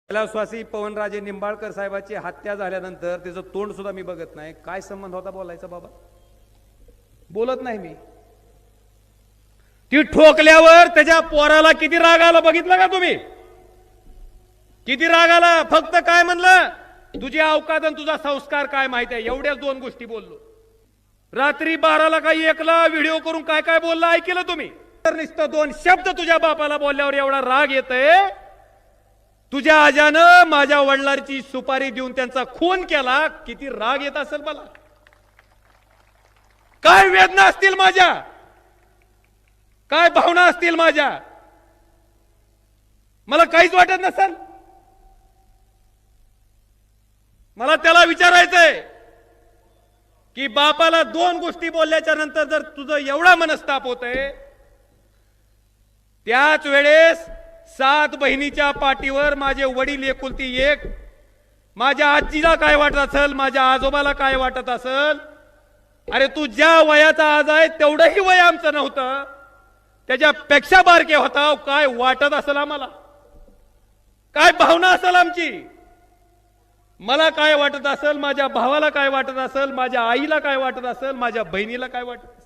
कैलासवासी पवनराजे निंबाळकर साहेबांची हत्या झाल्यानंतर त्याचं तोंड सुद्धा मी बघत नाही. काय संबंध होता बोलायचा बाबा? बोलत नाही मी. ती ठोकल्यावर त्याच्या पोराला किती राग आला बघितलं का तुम्ही? किती राग आला. फक्त काय म्हणलं, तुझी अवकात आणि तुझा संस्कार काय माहिती आहे, एवढ्याच दोन गोष्टी बोललो. रात्री 12ला काही एकला व्हिडिओ करून काय काय बोलला ऐकलं तुम्ही? तर नुसतं दोन शब्द तुझ्या बापाला बोलल्यावर एवढा राग येतोय. तुझ्या आजानं माझ्या वडिलांची सुपारी देऊन त्यांचा खून केला, किती राग येत असेल मला. काय वेदना असतील माझ्या, काय भावना असतील माझ्या, मला काहीच वाटत नसेल. मला त्याला विचारायचंय की बापाला दोन गोष्टी बोलल्याच्या नंतर जर तुझं एवढा मनस्ताप होतंय, त्याच वेळेस 7 बहिणीच्या पाठीवर माझे वडील एकुलती एक, माझ्या आजीला काय वाटत असेल, माझ्या आजोबाला काय वाटत असेल. अरे तू ज्या वयाचा आज आहे तेवढंही वय आमचं नव्हतं, त्याच्यापेक्षा बारके होता. काय वाटत असेल आम्हाला, काय भावना असेल आमची. मला काय वाटत असेल, माझ्या भावाला काय वाटत असेल, माझ्या आईला काय वाटत असेल, माझ्या बहिणीला काय वाटत.